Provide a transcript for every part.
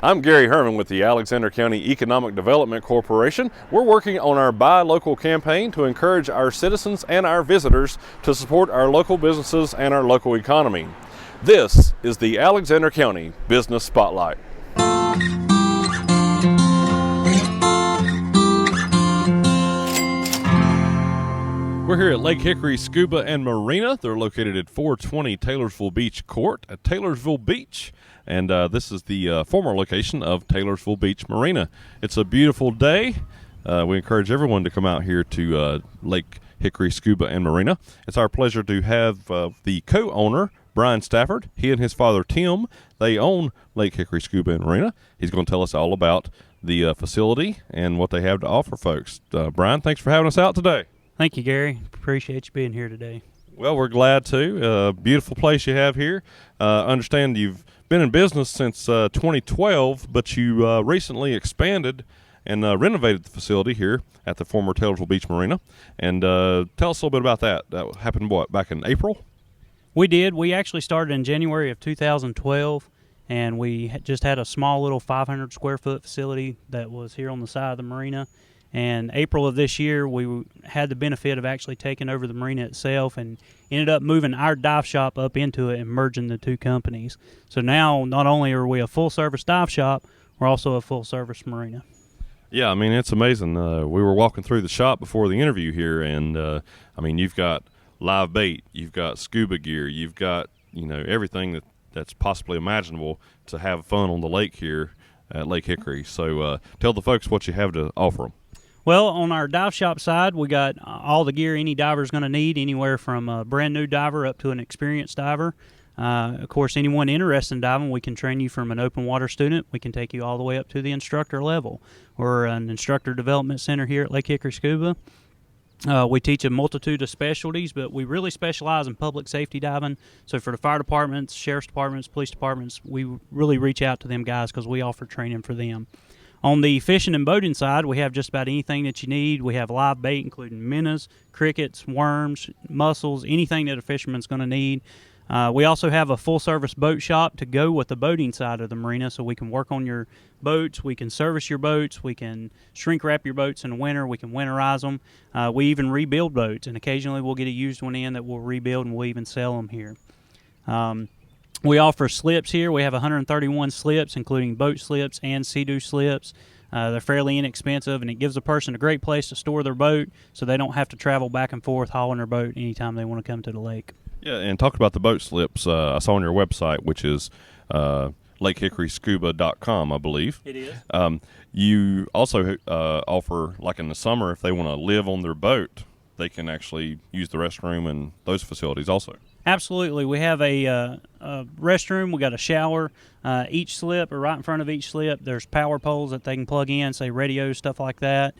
I'm Gary Herman with the Alexander County Economic Development Corporation. We're working on our Buy Local campaign to encourage our citizens and our visitors to support our local businesses and our local economy. This is the Alexander County Business Spotlight. We're here at Lake Hickory Scuba and Marina. They're located at 420 Taylorsville Beach Court at Taylorsville Beach. And this is the former location of Taylorsville Beach Marina. It's a beautiful day. We encourage everyone to come out here to Lake Hickory Scuba and Marina. It's our pleasure to have the co-owner, Bryan Stafford. He and his father, Tim, they own Lake Hickory Scuba and Marina. He's going to tell us all about the facility and what they have to offer folks. Bryan, thanks for having us out today. Thank you, Gary. Appreciate you being here today. Well, we're glad to. Beautiful place you have here. Understand you've been in business since 2012, but you recently expanded and renovated the facility here at the former Taylorsville Beach Marina. And tell us a little bit about that. That happened, back in April? We did. We actually started in January of 2012, and we just had a small little 500 square foot facility that was here on the side of the marina. And April of this year, we had the benefit of actually taking over the marina itself and ended up moving our dive shop up into it and merging the two companies. So now, not only are we a full-service dive shop, we're also a full-service marina. Yeah, I mean, it's amazing. We were walking through the shop before the interview here, and, I mean, you've got live bait, you've got scuba gear, you've got, everything that's possibly imaginable to have fun on the lake here at Lake Hickory. So tell the folks what you have to offer them. Well, on our dive shop side, we got all the gear any diver is going to need, anywhere from a brand new diver up to an experienced diver. Of course, anyone interested in diving, we can train you from an open water student. We can take you all the way up to the instructor level. We're an instructor development center here at Lake Hickory Scuba. We teach a multitude of specialties, but we really specialize in public safety diving. So for the fire departments, sheriff's departments, police departments, we really reach out to them guys because we offer training for them. On the fishing and boating side, we have just about anything that you need. We have live bait, including minnows, crickets, worms, mussels, anything that a fisherman's going to need. We also have a full-service boat shop to go with the boating side of the marina, so we can work on your boats, we can service your boats, we can shrink-wrap your boats in the winter, we can winterize them. We even rebuild boats, and occasionally we'll get a used one in that we'll rebuild, and we'll even sell them here. We offer slips here. We have 131 slips, including boat slips and Sea-Doo slips. They're fairly inexpensive, and it gives a person a great place to store their boat so they don't have to travel back and forth hauling their boat anytime they want to come to the lake. Yeah, and talk about the boat slips. I saw on your website, which is lakehickoryscuba.com, I believe. It is. You also offer, like in the summer, if they want to live on their boat, they can actually use the restroom and those facilities also. Absolutely. We have a restroom. We got a shower. Each slip, or right in front of each slip, there's power poles that they can plug in, say radios, stuff like that.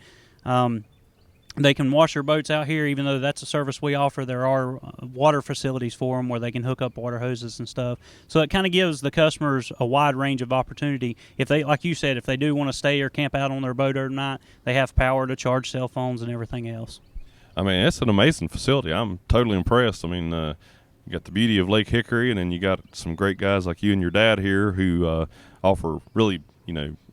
They can wash their boats out here, even though that's a service we offer. There are water facilities for them where they can hook up water hoses and stuff. So it kind of gives the customers a wide range of opportunity. If they, like you said, if they do want to stay or camp out on their boat at night, they have power to charge cell phones and everything else. I mean, it's an amazing facility. I'm totally impressed. I mean, you got the beauty of Lake Hickory, and then you got some great guys like you and your dad here who offer really,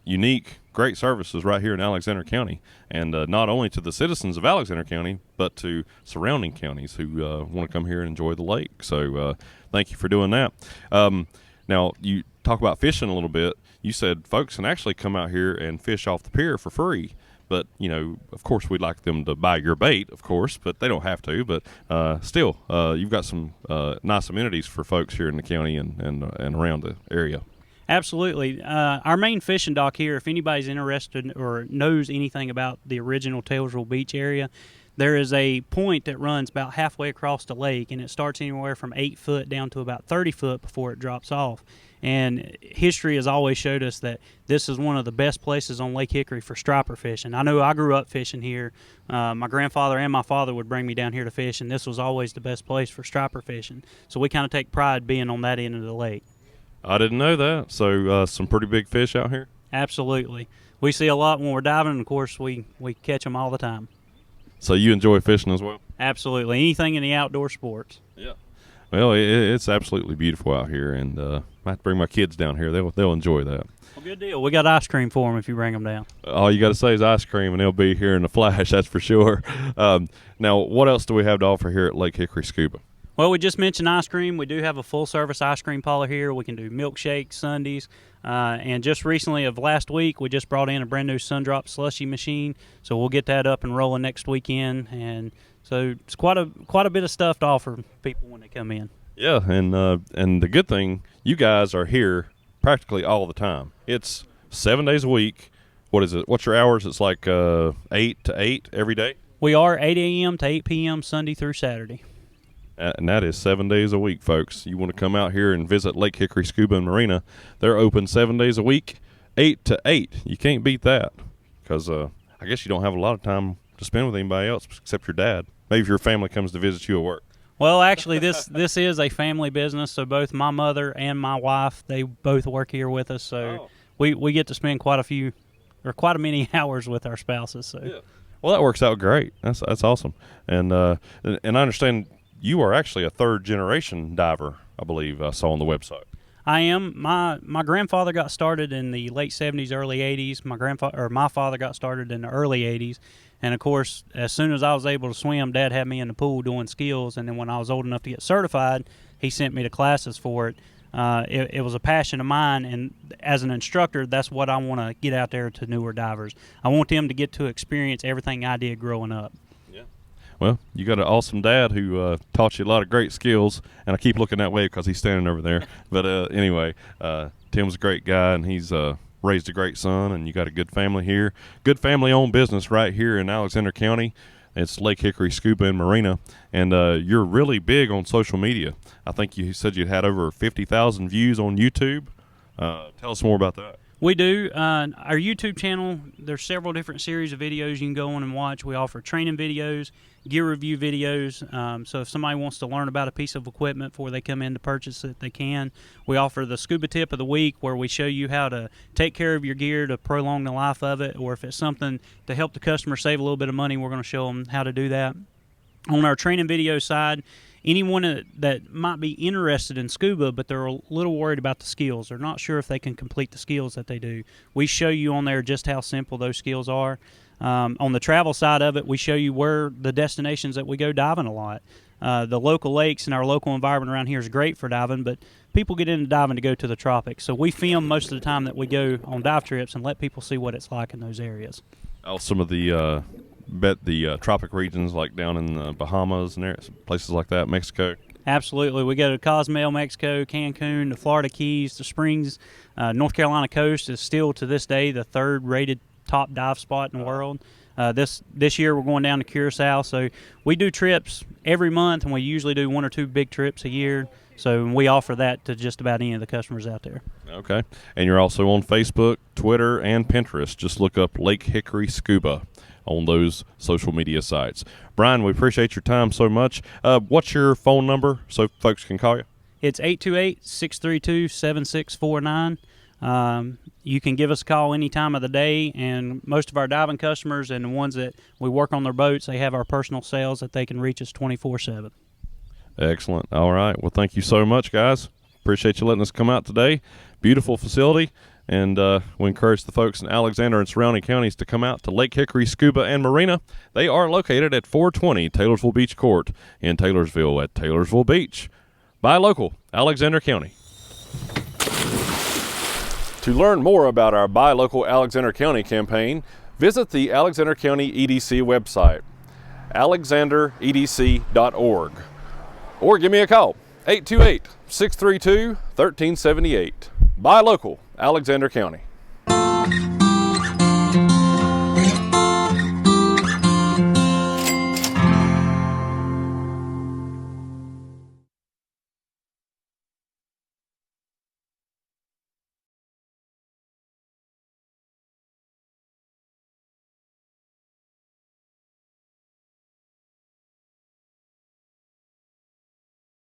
unique, great services right here in Alexander County, and not only to the citizens of Alexander County, but to surrounding counties who want to come here and enjoy the lake. So thank you for doing that. Now, you talk about fishing a little bit. You said folks can actually come out here and fish off the pier for free. But, of course, we'd like them to buy your bait, of course, but they don't have to. But still, you've got some nice amenities for folks here in the county and around the area. Absolutely. Our main fishing dock here, if anybody's interested or knows anything about the original Taylorsville Beach area, there is a point that runs about halfway across the lake, and it starts anywhere from 8 foot down to about 30 foot before it drops off. And history has always showed us that this is one of the best places on Lake Hickory for striper fishing. I know I grew up fishing here. My grandfather and my father would bring me down here to fish, and this was always the best place for striper fishing. So we kind of take pride being on that end of the lake. I didn't know that. So some pretty big fish out here? Absolutely. We see a lot when we're diving, and of course we catch them all the time. So you enjoy fishing as well? Absolutely. Anything in the outdoor sports. Yeah. Well, it's absolutely beautiful out here, and I have to bring my kids down here. They'll enjoy that. Well, good deal. We got ice cream for them if you bring them down. All you got to say is ice cream, and they'll be here in a flash, that's for sure. Now, what else do we have to offer here at Lake Hickory Scuba? Well, we just mentioned ice cream. We do have a full-service ice cream parlor here. We can do milkshakes, sundaes, and just recently of last week, we just brought in a brand new Sundrop Slushie machine, so we'll get that up and rolling next weekend. And so it's quite a bit of stuff to offer people when they come in. Yeah, and the good thing, you guys are here practically all the time. It's 7 days a week. What is it? What's your hours? It's like 8 to 8 every day? We are 8 a.m. to 8 p.m. Sunday through Saturday. And that is 7 days a week, folks. You want to come out here and visit Lake Hickory Scuba and Marina. They're open 7 days a week, 8 to 8. You can't beat that because I guess you don't have a lot of time to spend with anybody else except your dad. Maybe if your family comes to visit you at work. Well, actually, this is a family business, so both my mother and my wife, they both work here with us, so we get to spend quite a many hours with our spouses. So. Yeah. Well, that works out great. That's awesome. And I understand you are actually a third-generation diver, I believe I saw on the website. I am. My grandfather got started in the late 70s, early 80s. My father got started in the early 80s. And, of course, as soon as I was able to swim, Dad had me in the pool doing skills. And then when I was old enough to get certified, he sent me to classes for it. It was a passion of mine, and as an instructor, that's what I want to get out there to newer divers. I want them to get to experience everything I did growing up. Yeah. Well, you got an awesome dad who taught you a lot of great skills, and I keep looking that way because he's standing over there. But anyway, Tim's a great guy, and he's raised a great son, and you got a good family here. Good family-owned business right here in Alexander County. It's Lake Hickory Scuba and Marina, and you're really big on social media. I think you said you had over 50,000 views on YouTube. Tell us more about that. We do. Our YouTube channel, there's several different series of videos you can go on and watch. We offer training videos, gear review videos. So if somebody wants to learn about a piece of equipment before they come in to purchase it, they can. We offer the Scuba Tip of the Week, where we show you how to take care of your gear to prolong the life of it, or if it's something to help the customer save a little bit of money, we're going to show them how to do that. On our training video side, anyone that might be interested in scuba, but they're a little worried about the skills, they're not sure if they can complete the skills that they do, we show you on there just how simple those skills are. On the travel side of it, we show you where the destinations that we go diving a lot. The local lakes and our local environment around here is great for diving, but people get into diving to go to the tropics. So we film most of the time that we go on dive trips and let people see what it's like in those areas. Some of the tropic regions, like down in the Bahamas and places like that, Mexico. Absolutely. We go to Cozumel, Mexico, Cancun, the Florida Keys, the Springs. North Carolina coast is still to this day the third rated top dive spot in the world. This year we're going down to Curacao. So we do trips every month, and we usually do 1 or 2 big trips a year. So we offer that to just about any of the customers out there. Okay. And you're also on Facebook, Twitter, and Pinterest. Just look up Lake Hickory Scuba on those social media sites. Bryan, we appreciate your time so much. What's your phone number so folks can call you? It's 828-632-7649. You can give us a call any time of the day, and most of our diving customers and the ones that we work on their boats, they have our personal sales that they can reach us 24/7. Excellent. All right. Well, thank you so much, guys. Appreciate you letting us come out today. Beautiful facility. And we encourage the folks in Alexander and surrounding counties to come out to Lake Hickory Scuba and Marina. They are located at 420 Taylorsville Beach Court in Taylorsville at Taylorsville Beach. Buy local, Alexander County. To learn more about our Buy Local Alexander County campaign, visit the Alexander County EDC website, alexanderedc.org. Or give me a call, 828-632-1378. Buy local, Alexander County.